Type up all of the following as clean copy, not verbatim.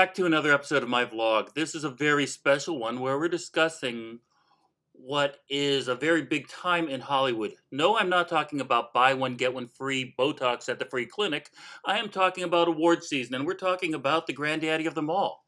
back to another episode of my vlog. This is a very special one where we're discussing what is a very big time in Hollywood. No, I'm not talking about buy one, get one free Botox at the free clinic. I am talking about award season, and we're talking about the granddaddy of them all.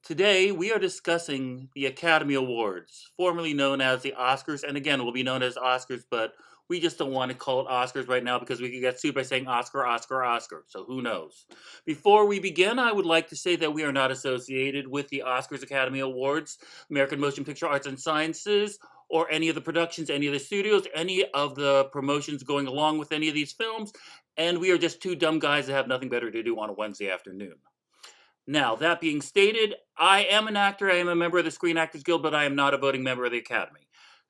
Today, we are discussing the Academy Awards, formerly known as the Oscars, and again, will be known as Oscars, but we just don't want to call it Oscars right now because we could get sued by saying Oscar, Oscar, Oscar, so who knows. Before we begin, I would like to say that we are not associated with the Oscars, Academy Awards, American Motion Picture Arts and Sciences, or any of the productions, any of the studios, any of the promotions going along with any of these films, and we are just two dumb guys that have nothing better to do on a Wednesday afternoon. Now, that being stated, I am an actor, I am a member of the Screen Actors Guild, but I am not a voting member of the Academy.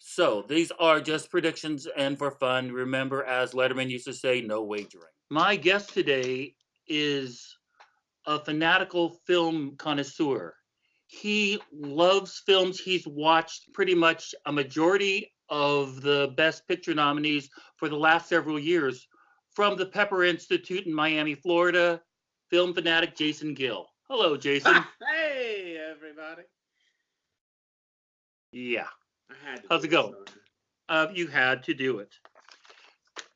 So, these are just predictions and for fun. Remember, as Letterman used to say, no wagering. My guest today is a fanatical film connoisseur. He loves films. He's watched pretty much a majority of the Best Picture nominees for the last several years. From the Pepper Institute in Miami, Florida, film fanatic Jason Gill. Hello, Jason. Hey, everybody. Yeah. I had to How's do it going? this, You had to do it.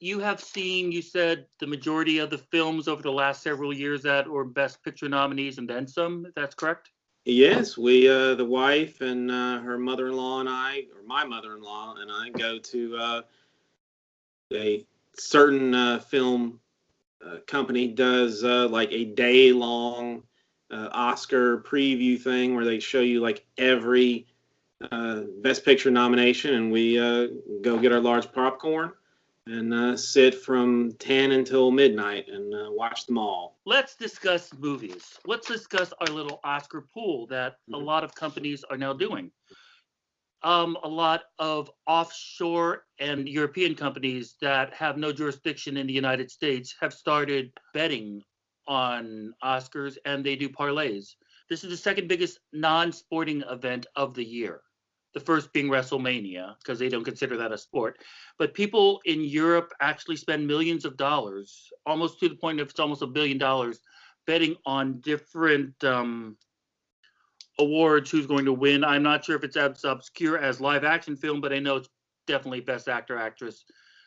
You have seen, you said, the majority of the films over the last several years that were Best Picture nominees and then some. That's correct? Yes, we, the wife and her mother-in-law and I, or my mother-in-law and I, go to a certain film company does like a day-long Oscar preview thing where they show you like every Best Picture nomination, and we go get our large popcorn and sit from 10 until midnight and watch them all. Let's discuss movies. Let's discuss our little Oscar pool that a lot of companies are now doing. A lot of offshore and European companies that have no jurisdiction in the United States have started betting on Oscars, and they do parlays. This is the second biggest non-sporting event of the year. The first being WrestleMania, because they don't consider that a sport. But people in Europe actually spend millions of dollars, almost to the point of it's almost $1 billion, betting on different awards, who's going to win. I'm not sure if it's as obscure as live action film, but I know it's definitely best actor, actress,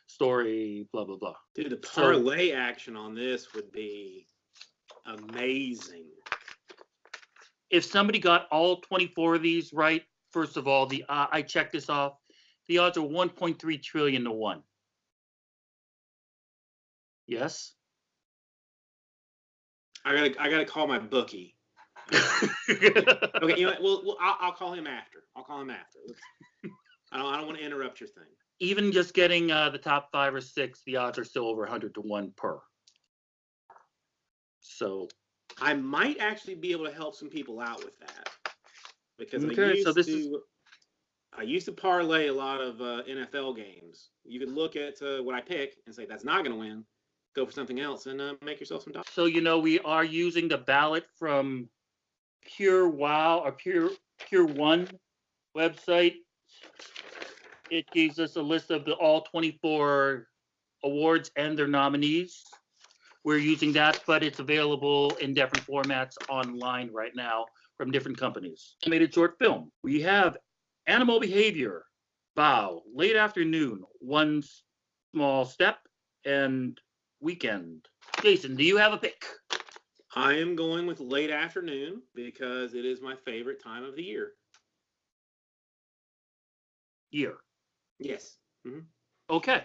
story, blah, blah, blah. Dude, the parlay action on this would be amazing. If somebody got all 24 of these right, first of all, I checked this off. The odds are 1.3 trillion to 1. Yes? I gotta call my bookie. Okay, you know what? Well, I'll call him after. I don't want to interrupt your thing. Even just getting the top 5 or 6, the odds are still over 100 to 1 per. So I might actually be able to help some people out with that, because I used to parlay a lot of NFL games. You could look at what I pick and say that's not going to win. Go for something else and make yourself some dollars. So we are using the ballot from Pure Wow or Pure One website. It gives us a list of all 24 awards and their nominees. We're using that, but it's available in different formats online right now from different companies. Animated short film. We have Animal Behavior, Bow, Late Afternoon, One Small Step, and Weekend. Jason, do you have a pick? I am going with Late Afternoon because it is my favorite time of the year. Yes. Mm-hmm. Okay.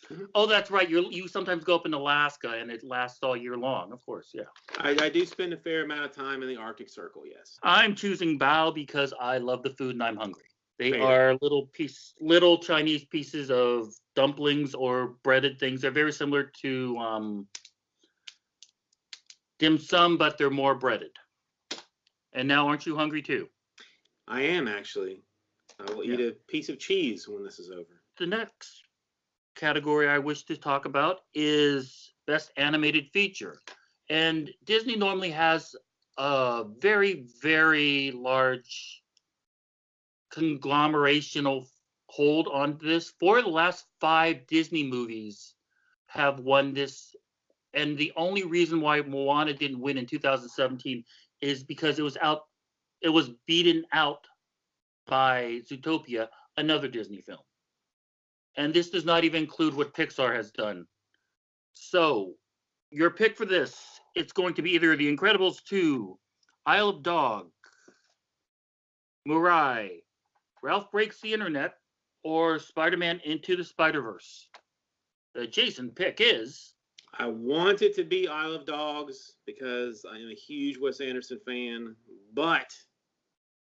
Mm-hmm. Oh, that's right. You sometimes go up in Alaska and it lasts all year long. Of course, yeah. I do spend a fair amount of time in the Arctic Circle, yes. I'm choosing Bao because I love the food and I'm hungry. They are little Chinese pieces of dumplings or breaded things. They're very similar to dim sum, but they're more breaded. And now, aren't you hungry too? I am, actually. I will eat a piece of cheese when this is over. The next category I wish to talk about is Best Animated Feature. And Disney normally has a very, very large conglomerational hold on this. 4 of the last 5 Disney movies have won this. And the only reason why Moana didn't win in 2017 is because it was beaten out by Zootopia, another Disney film. And this does not even include what Pixar has done. So, your pick for this, it's going to be either The Incredibles 2, Isle of Dog, Murai, Ralph Breaks the Internet, or Spider-Man Into the Spider-Verse. The Jason pick is... I want it to be Isle of Dogs because I am a huge Wes Anderson fan, but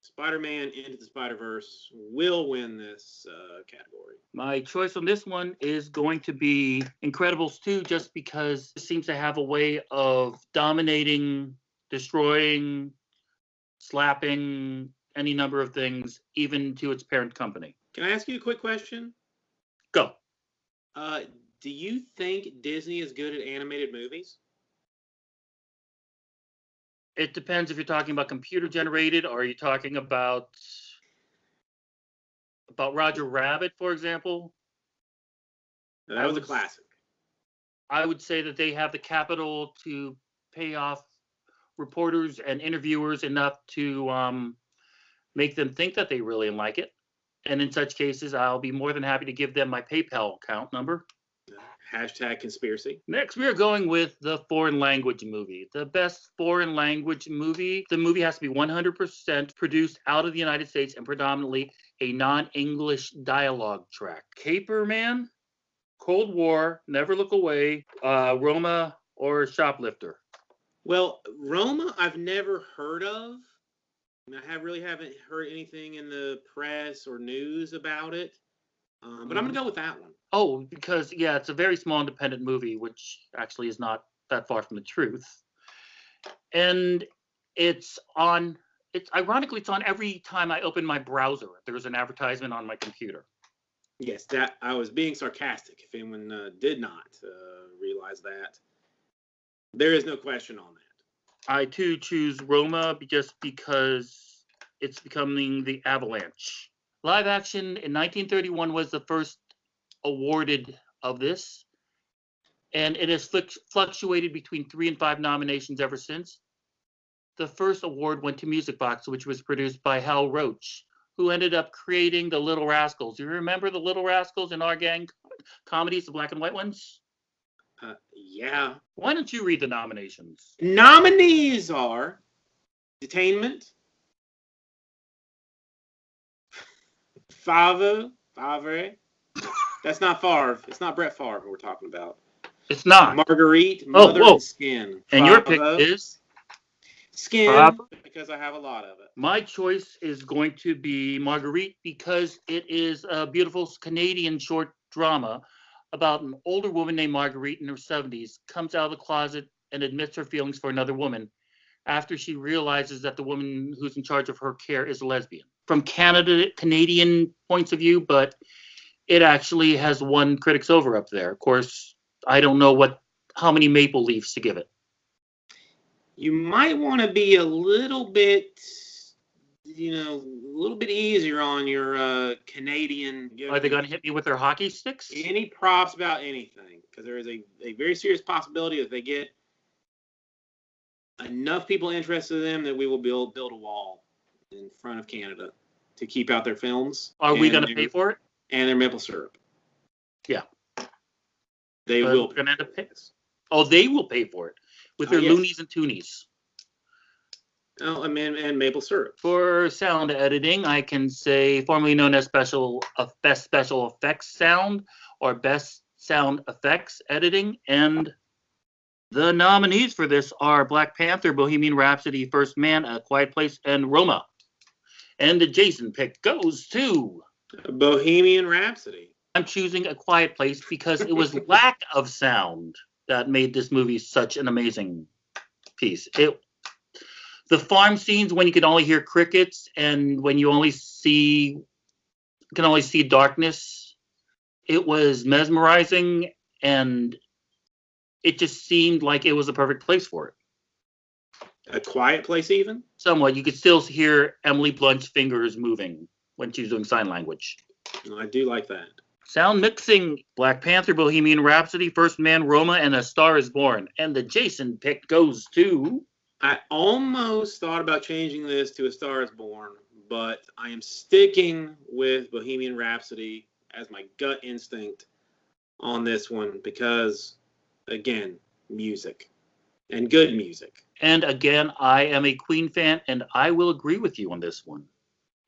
Spider-Man Into the Spider-Verse will win this category. My choice on this one is going to be Incredibles 2, just because it seems to have a way of dominating, destroying, slapping any number of things, even to its parent company. Can I ask you a quick question? Go. Do you think Disney is good at animated movies? It depends if you're talking about computer generated, or are you talking about Roger Rabbit, for example? That was a classic. I would say that they have the capital to pay off reporters and interviewers enough to make them think that they really like it. And in such cases, I'll be more than happy to give them my PayPal account number. Hashtag conspiracy. Next, we are going with the foreign language movie. The best foreign language movie. The movie has to be 100% produced out of the United States and predominantly a non-English dialogue track. Caperman, Cold War, Never Look Away, Roma, or Shoplifter. Well, Roma, I've never heard of. I haven't heard anything in the press or news about it. But I'm going to go with that one. Oh, because, yeah, it's a very small independent movie, which actually is not that far from the truth. And ironically, it's on every time I open my browser. There's an advertisement on my computer. Yes, that I was being sarcastic. If anyone did not realize that. There is no question on that. I, too, choose Roma just because it's becoming the Avalanche. Live action in 1931 was the first awarded of this, and it has fluctuated between 3 and 5 nominations ever since. The first award went to Music Box, which was produced by Hal Roach, who ended up creating The Little Rascals. Do you remember The Little Rascals in Our Gang comedies, the black and white ones? Yeah. Why don't you read the nominations? Nominees are Detainment, Favre. That's not Favre. It's not Brett Favre we're talking about. It's not. Marguerite, Mother, and Skin. And your pick is? Skin, because I have a lot of it. My choice is going to be Marguerite because it is a beautiful Canadian short drama about an older woman named Marguerite in her 70s, comes out of the closet and admits her feelings for another woman after she realizes that the woman who's in charge of her care is a lesbian. From Canadian points of view, but it actually has won critics over up there. Of course, I don't know how many maple leafs to give it. You might want to be a little bit, a little bit easier on your Canadian. Are they going to hit me with their hockey sticks? Any props about anything, because there is a very serious possibility that they get enough people interested in them that we will build a wall in front of Canada to keep out their films. Are we going to pay for it? And their maple syrup. Yeah. They will. Going to end up paying. Oh, they will pay for it with their loonies and toonies. Oh, and maple syrup. For sound editing, I can say formerly known as best special effects sound or best sound effects editing. And the nominees for this are Black Panther, Bohemian Rhapsody, First Man, A Quiet Place, and Roma. And the Jason pick goes to Bohemian Rhapsody. I'm choosing A Quiet Place because it was lack of sound that made this movie such an amazing piece. The farm scenes when you can only hear crickets and when you can only see darkness, it was mesmerizing, and it just seemed like it was the perfect place for it. A quiet place, even? Somewhat. You could still hear Emily Blunt's fingers moving when she was doing sign language. I do like that. Sound mixing, Black Panther, Bohemian Rhapsody, First Man, Roma, and A Star is Born. And the Jason pick goes to I almost thought about changing this to A Star Is Born, but I am sticking with Bohemian Rhapsody as my gut instinct on this one because, again, music and good music. And again, I am a Queen fan, and I will agree with you on this one.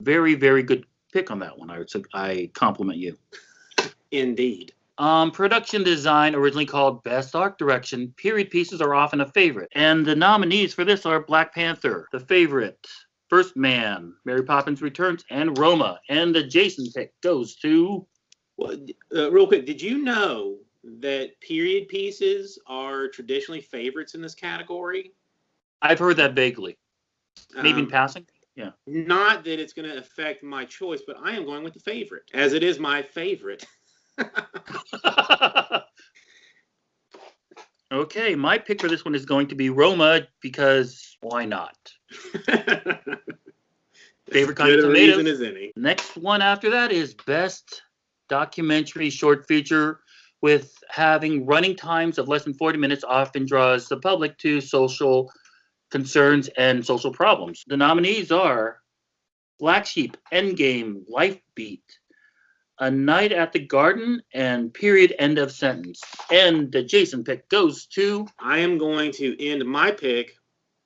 Very, very good pick on that one. I compliment you. Indeed. Production design, originally called Best Art Direction, period pieces are often a favorite. And the nominees for this are Black Panther, The Favorite, First Man, Mary Poppins Returns, and Roma. And the Jason pick goes to... Well, real quick, did you know that period pieces are traditionally favorites in this category? I've heard that vaguely. Maybe in passing? Yeah. Not that it's going to affect my choice, but I am going with the favorite, as it is my favorite. Okay, my pick for this one is going to be Roma because why not? Favorite kind of tomatoes. Reason as any. Next one after that is Best Documentary Short Feature, with having running times of less than 40 minutes often draws the public to social concerns and social problems. The nominees are Black Sheep, Endgame, Life Beat, A Night at the Garden, and Period End of Sentence. And the Jason pick goes to... I am going to end my pick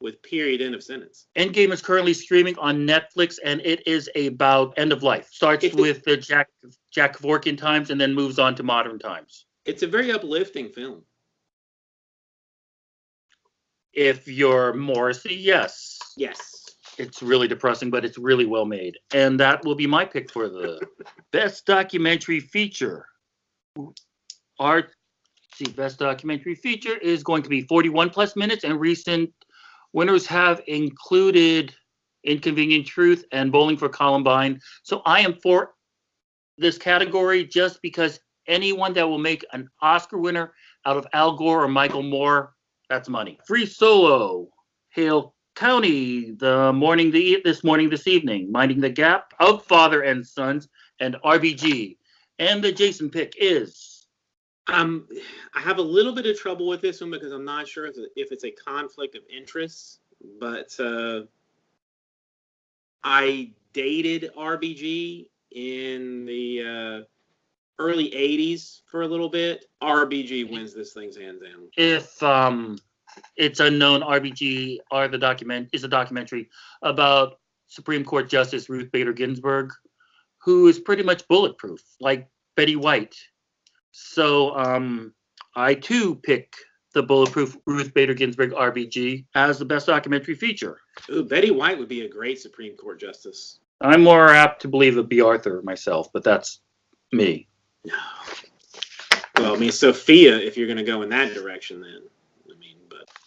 with Period End of Sentence. Endgame is currently streaming on Netflix, and it is about end of life. Starts with the Jack Kevorkian times and then moves on to modern times. It's a very uplifting film. If you're Morrissey, yes. Yes. It's really depressing, but it's really well made. And that will be my pick for the Best Documentary Feature. Best Documentary Feature is going to be 41 plus minutes, and recent winners have included Inconvenient Truth and Bowling for Columbine. So I am for this category just because anyone that will make an Oscar winner out of Al Gore or Michael Moore, that's money. Free Solo, Hale County, this evening, Minding the Gap, Of Father and Sons, and RBG. And the Jason pick is... I have a little bit of trouble with this one because I'm not sure if it's a conflict of interest, but I dated RBG in the early 80s for a little bit. RBG wins this thing's hands down. If it's unknown, RBG is a documentary about Supreme Court Justice Ruth Bader Ginsburg, who is pretty much bulletproof, like Betty White. So I too pick the bulletproof Ruth Bader Ginsburg RBG as the best documentary feature. Ooh, Betty White would be a great Supreme Court justice. I'm more apt to believe it'd be Arthur myself, but that's me. Well, I mean, Sophia, if you're going to go in that direction, then.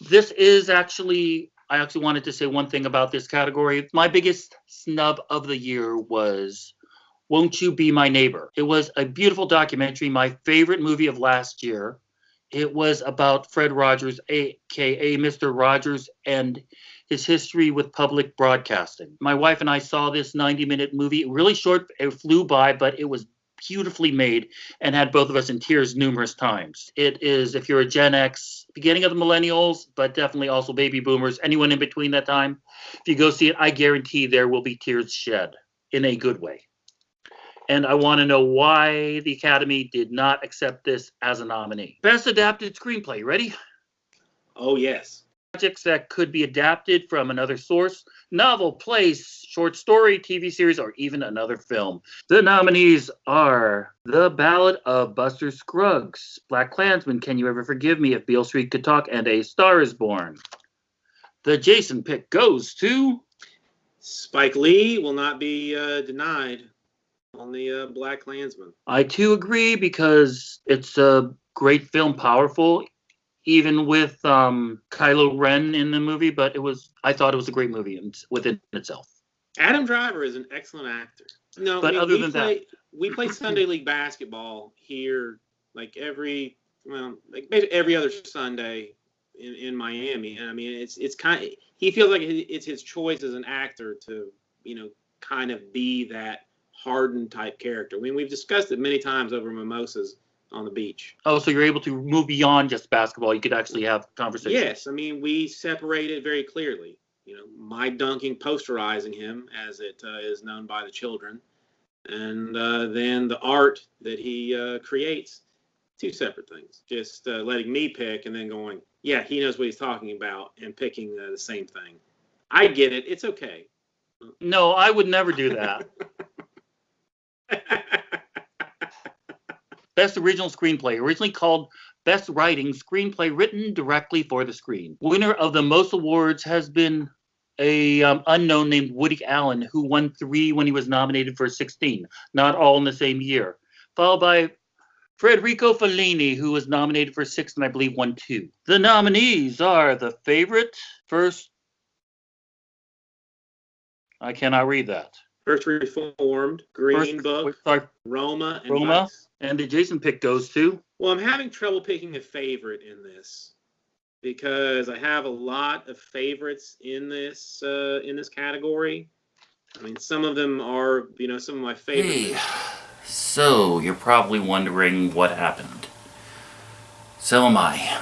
This is actually, I actually wanted to say one thing about this category. My biggest snub of the year was Won't You Be My Neighbor? It was a beautiful documentary, my favorite movie of last year. It was about Fred Rogers, a.k.a. Mr. Rogers, and his history with public broadcasting. My wife and I saw this 90-minute movie. Really short, it flew by, but it was beautifully made and had both of us in tears numerous times. It is, if you're a Gen X, beginning of the millennials, but definitely also baby boomers, anyone in between that time, if you go see it, I guarantee there will be tears shed in a good way. And I want to know why the Academy did not accept this as a nominee. Best Adapted Screenplay, ready? Oh, yes. Projects that could be adapted from another source, novel, play, short story, TV series, or even another film. The nominees are The Ballad of Buster Scruggs, Black Klansman, Can You Ever Forgive Me If Beale Street Could Talk, and A Star Is Born. The Jason pick goes to... Spike Lee will not be denied on the Black Klansman. I too agree because it's a great film, powerful, even with Kylo Ren in the movie, but I thought it was a great movie within itself. Adam Driver is an excellent actor. No, but other than that, we play Sunday League basketball here, like every other Sunday in Miami. And I mean, it's kind of, he feels like it's his choice as an actor to, kind of be that hardened type character. I mean, we've discussed it many times over mimosas on the beach. Oh, so you're able to move beyond just basketball. You could actually have conversation. Yes, I mean, we separated very clearly. My dunking, posterizing him, as it is known by the children, and then the art that he creates. Two separate things. Just letting me pick and then going, yeah, he knows what he's talking about, and picking the same thing. I get it. It's okay. No, I would never do that. Best Original Screenplay, originally called Best Writing Screenplay Written Directly for the Screen. Winner of the most awards has been a unknown named Woody Allen, who won 3 when he was nominated for 16, not all in the same year. Followed by Federico Fellini, who was nominated for 6 and I believe won 2. The nominees are The Favorite, First... I cannot read that. First Reformed, Green Book, Roma, and Vice. And the Jason pick goes to? Well, I'm having trouble picking a favorite in this because I have a lot of favorites in this category. I mean, some of them are, some of my favorites. Hey, so you're probably wondering what happened. So am I.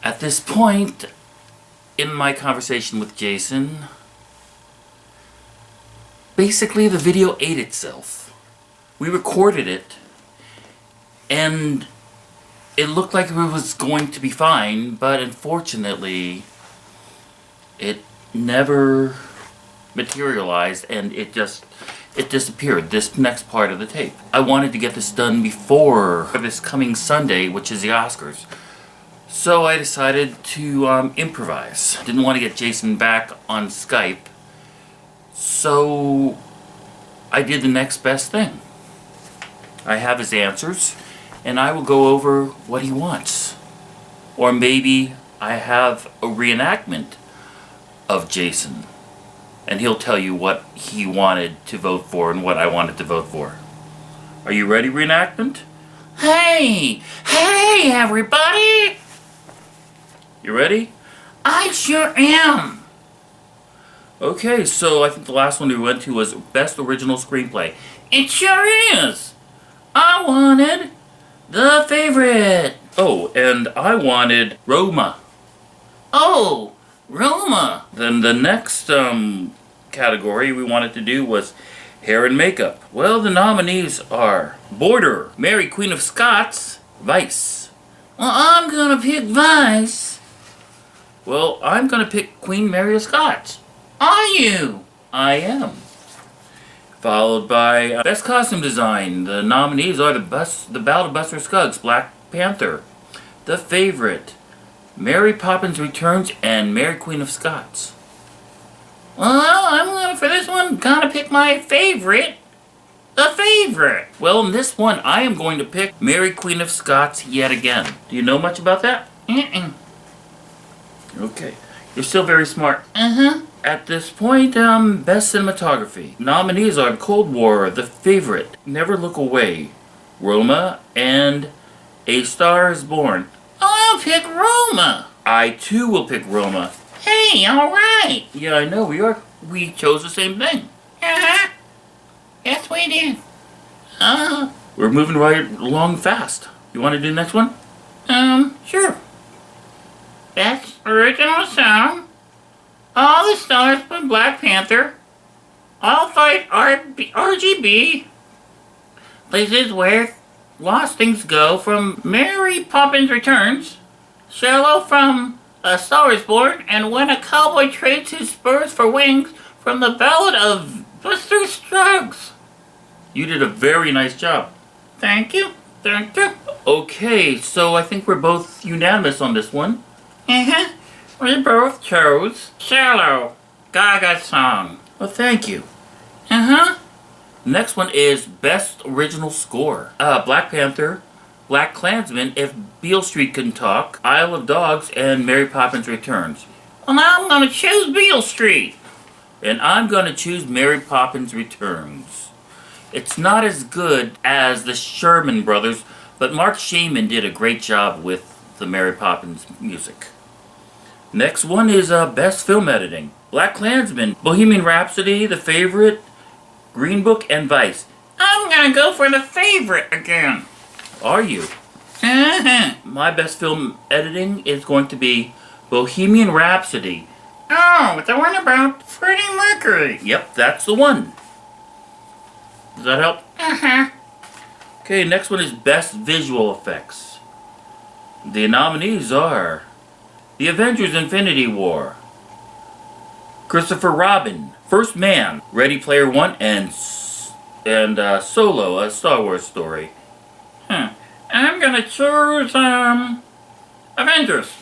At this point in my conversation with Jason, basically the video ate itself. We recorded it, and it looked like it was going to be fine, but unfortunately, it never materialized, and it disappeared, this next part of the tape. I wanted to get this done before this coming Sunday, which is the Oscars. So I decided to improvise. Didn't want to get Jason back on Skype, so I did the next best thing. I have his answers, and I will go over what he wants. Or maybe I have a reenactment of Jason, and he'll tell you what he wanted to vote for and what I wanted to vote for. Are you ready, reenactment? Hey! Hey, everybody! You ready? I sure am! Okay, so I think the last one we went to was Best Original Screenplay. It sure is! I wanted The Favorite. Oh, and I wanted Roma. Oh, Roma. Then the next category we wanted to do was hair and makeup. Well, the nominees are Border, Mary Queen of Scots, Vice. Well, I'm gonna pick Vice. Well, I'm gonna pick Queen Mary of Scots. Are you? I am. Followed by Best Costume Design. The nominees are The Ballad of Buster Scruggs, Black Panther, The Favorite, Mary Poppins Returns, and Mary Queen of Scots. Well, for this one, gonna pick my favorite, The Favorite. Well, in this one, I am going to pick Mary Queen of Scots yet again. Do you know much about that? Okay. You're still very smart. At this point, Best Cinematography. Nominees are Cold War, The Favorite, Never Look Away, Roma, and A Star Is Born. I'll pick Roma. I too will pick Roma. Hey, alright. Yeah, I know, we chose the same thing. Yes, we did. We're moving right along fast. You want to do the next one? Sure. Best Original Song. All the Stars from Black Panther. All 5 RGB. Places Where Lost Things Go from Mary Poppins Returns. Shallow from A Star Is Born. And When a Cowboy Trades His Spurs for Wings from The Ballad of Buster Scruggs. You did a very nice job. Thank you. Thank you. Okay, so I think we're both unanimous on this one. We both chose Shallow, Gaga Song. Well, thank you. Next one is Best Original Score. Black Panther, Black Klansman, If Beale Street Can Talk, Isle of Dogs, and Mary Poppins Returns. Well, now I'm going to choose Beale Street. And I'm going to choose Mary Poppins Returns. It's not as good as the Sherman Brothers, but Mark Shaman did a great job with the Mary Poppins music. Next one is Best Film Editing. Black Klansman, Bohemian Rhapsody, The Favorite, Green Book, and Vice. I'm gonna go for The Favorite again. Are you? My best film editing is going to be Bohemian Rhapsody. Oh, the one about Freddie Mercury. Yep, that's the one. Does that help? Okay, next one is Best Visual Effects. The nominees are The Avengers Infinity War, Christopher Robin, First Man, Ready Player One, and Solo, a Star Wars story. I'm gonna choose, Avengers.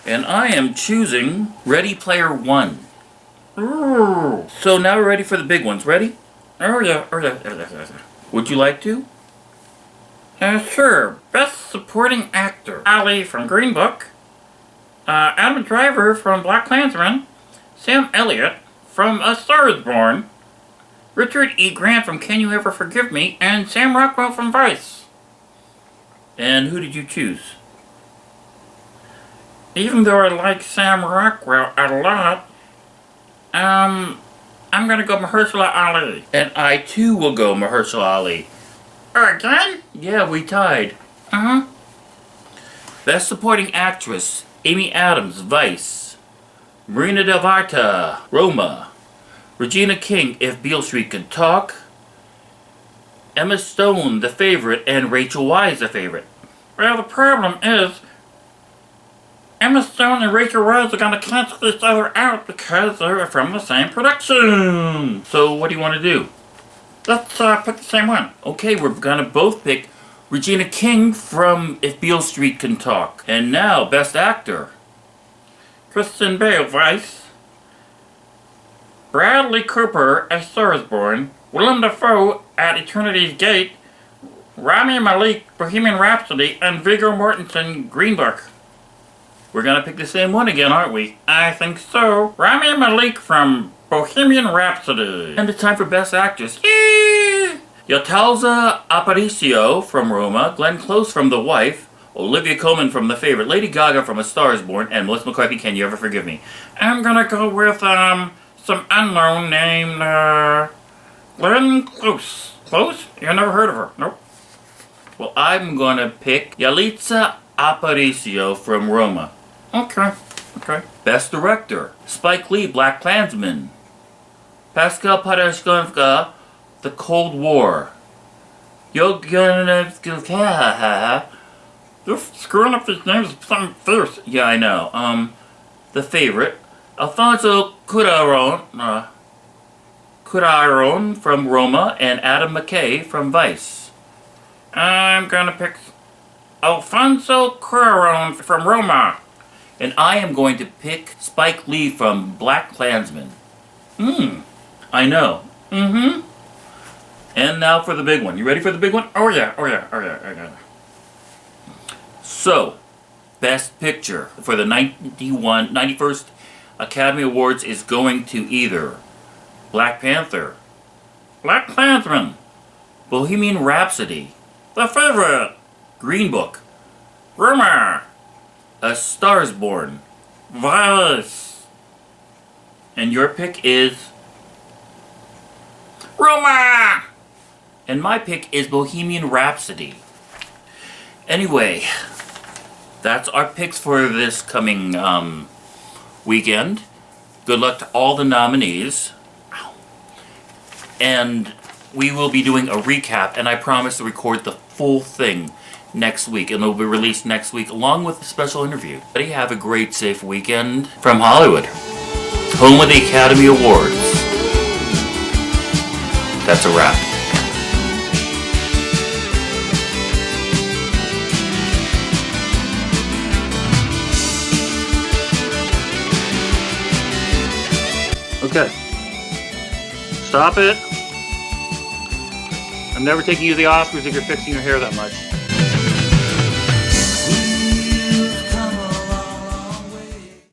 And I am choosing Ready Player One. Ooh. So now we're ready for the big ones. Ready? Oh yeah. Would you like to? Sure. Best Supporting Actor. Ali from Green Book. Adam Driver from Black Klansman. Sam Elliott from A Star Is Born. Richard E. Grant from Can You Ever Forgive Me? And Sam Rockwell from Vice. And who did you choose? Even though I like Sam Rockwell a lot, I'm gonna go Mahershala Ali. And I too will go Mahershala Ali. Again? Yeah, we tied. Best Supporting Actress, Amy Adams, Vice. Marina Del Varta, Roma. Regina King, If Beale Street Could Talk. Emma Stone, The Favorite, and Rachel Weisz, The Favorite. Well, the problem is, Emma Stone and Rachel Weisz are gonna cancel each other out because they're from the same production. So what do you want to do? Let's pick the same one. Okay, we're gonna both pick Regina King from If Beale Street Can Talk. And now, Best Actor. Christian Bale, Vice. Bradley Cooper, A Star Is Born. Willem Dafoe, At Eternity's Gate. Rami Malek, Bohemian Rhapsody. And Viggo Mortensen, Green Book. We're gonna pick the same one again, aren't we? I think so. Rami Malek from Bohemian Rhapsody. And it's time for Best Actress. Yay! Yatalza Aparicio from Roma, Glenn Close from The Wife, Olivia Colman from The Favorite, Lady Gaga from A Star Is Born, and Melissa McCarthy, Can You Ever Forgive Me? I'm gonna go with, some unknown named, Glenn Close. Close? You never heard of her? Nope. Well, I'm gonna pick Yalitza Aparicio from Roma. Okay. Best Director. Spike Lee, Black Klansman. Pascal Padashkovka, The Cold War. They're screwing up these names with something fierce. Yeah, I know. The Favorite. Alfonso Cuarón from Roma, and Adam McKay from Vice. I'm gonna pick Alfonso Cuarón from Roma. And I am going to pick Spike Lee from Black Klansman. I know. And now for the big one. You ready for the big one? Oh yeah. So, Best Picture for the 91st Academy Awards is going to either Black Panther, Black Klansman, Bohemian Rhapsody, The Favorite, Green Book, Roma, A Star Is Born, Vice. And your pick is Roma! And my pick is Bohemian Rhapsody. Anyway, that's our picks for this coming weekend. Good luck to all the nominees. And we will be doing a recap, and I promise to record the full thing next week, and it'll be released next week along with a special interview. Everybody have a great, safe weekend from Hollywood, home of the Academy Awards. That's a wrap. Okay. Stop it. I'm never taking you to the Oscars if you're fixing your hair that much.